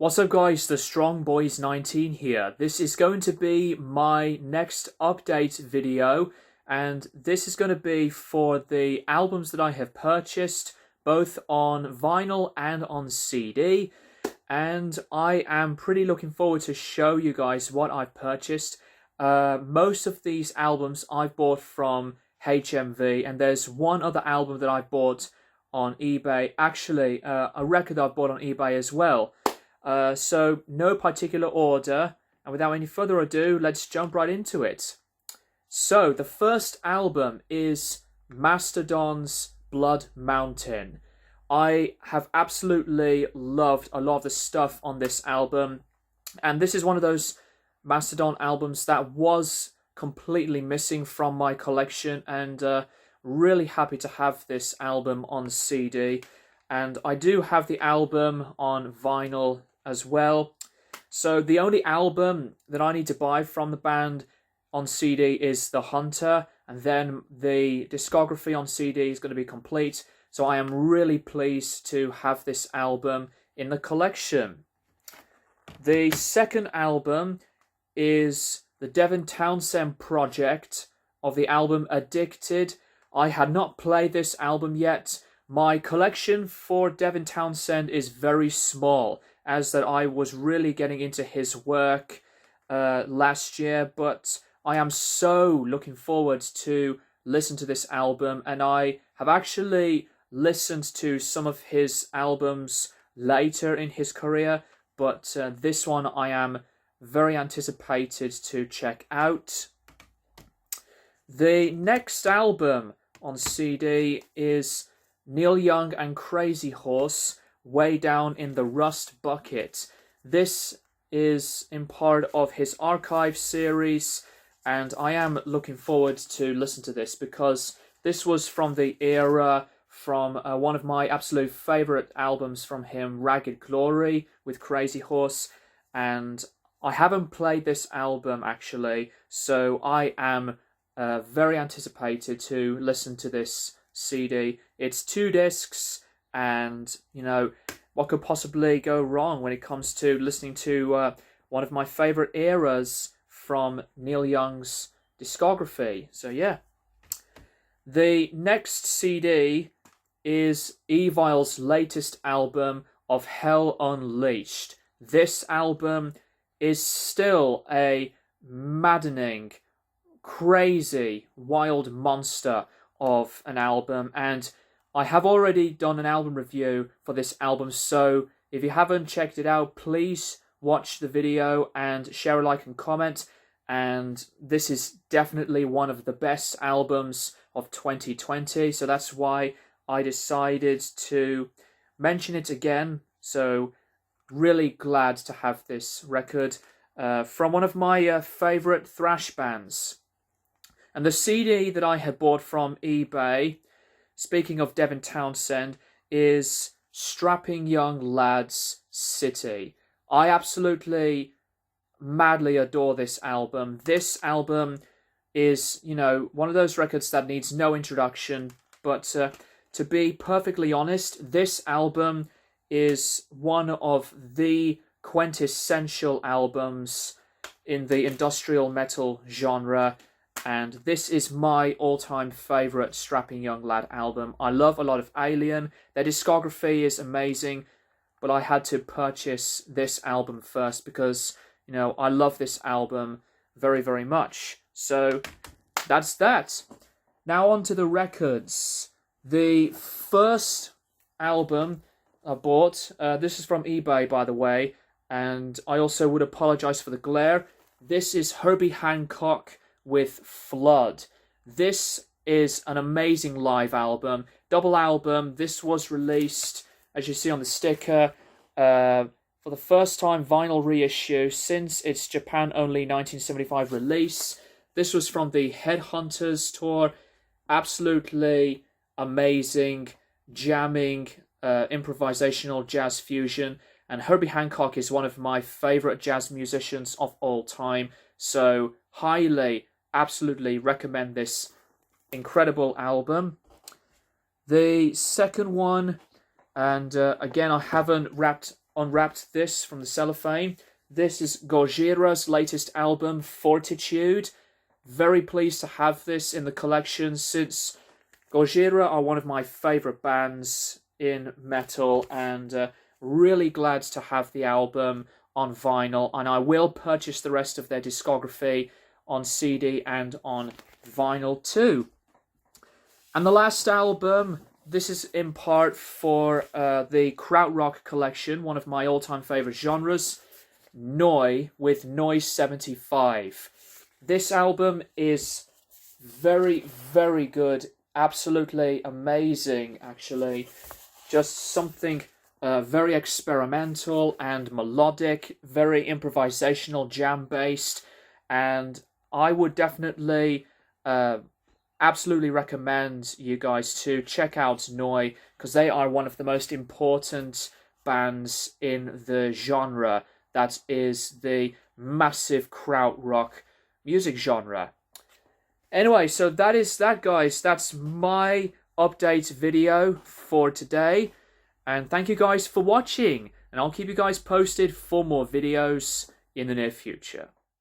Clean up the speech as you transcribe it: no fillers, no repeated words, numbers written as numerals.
What's up guys, the Strong Boys 19 here. This is going to be my next update video, and this is going to be for the albums that I have purchased both on vinyl and on CD, and I am pretty looking forward to show you guys what I've purchased. Most of these albums I've bought from HMV, and there's one other album that I've bought on eBay, actually a record I've bought on eBay as well. So no particular order, and without any further ado, let's jump right into it. So the first album is Mastodon's Blood Mountain. I have absolutely loved a lot of the stuff on this album, and this is one of those Mastodon albums that was completely missing from my collection, and really happy to have this album on CD. And I do have the album on vinyl as well. So the only album that I need to buy from the band on CD is The Hunter, and then the discography on CD is going to be complete. So I am really pleased to have this album in the collection. The second album is the Devin Townsend project of the album Addicted. I had not played this album yet. My collection for Devin Townsend is very small, as that I was really getting into his work last year, but I am so looking forward to listen to this album, and I have actually listened to some of his albums later in his career, but this one I am very anticipated to check out. The next album on CD is Neil Young and Crazy Horse, Way Down in the Rust Bucket. This is in part of his archive series, and I am looking forward to listen to this because this was from the era from one of my absolute favorite albums from him, Ragged Glory with Crazy Horse, and I haven't played this album actually, so I am very anticipated to listen to this CD. It's 2 discs, and you know, what could possibly go wrong when it comes to listening to one of my favorite eras from Neil Young's discography. So yeah. The next CD is Evil's latest album of Hell Unleashed. This album is still a maddening, crazy, wild monster of an album, and I have already done an album review for this album, so if you haven't checked it out, please watch the video and share a like and comment. And this is definitely one of the best albums of 2020, so that's why I decided to mention it again. So really glad to have this record from one of my favorite thrash bands. And the CD that I had bought from eBay, speaking of Devin Townsend, is Strapping Young Lads City. I absolutely madly adore this album. This album is, you know, one of those records that needs no introduction, but to be perfectly honest, this album is one of the quintessential albums in the industrial metal genre, and this is my all-time favourite Strapping Young Lad album. I love a lot of Alien. Their discography is amazing, but I had to purchase this album first because, you know, I love this album very, very much. So that's that. Now on to the records. The first album I bought, this is from eBay, by the way, and I also would apologise for the glare. This is Herbie Hancock with Flood. This is an amazing live album, double album. This was released, as you see on the sticker, for the first time vinyl reissue since its Japan-only 1975 release. This was from the Headhunters tour. Absolutely amazing, jamming, improvisational jazz fusion. And Herbie Hancock is one of my favourite jazz musicians of all time. So highly, absolutely recommend this incredible album. The second one, and again, I haven't wrapped unwrapped this from the cellophane. This is Gojira's latest album, Fortitude. Very pleased to have this in the collection since Gojira are one of my favourite bands in metal, and really glad to have the album on vinyl, and I will purchase the rest of their discography on CD and on vinyl too. And the last album, this is in part for the Krautrock collection, one of my all-time favourite genres, Neu with Noise 75. This album is very, very good, absolutely amazing actually. Just something very experimental and melodic, very improvisational, jam-based, and I would definitely absolutely recommend you guys to check out Neu, because they are one of the most important bands in the genre that is the massive krautrock music genre. Anyway, so that is that, guys. That's my update video for today, and thank you guys for watching, and I'll keep you guys posted for more videos in the near future.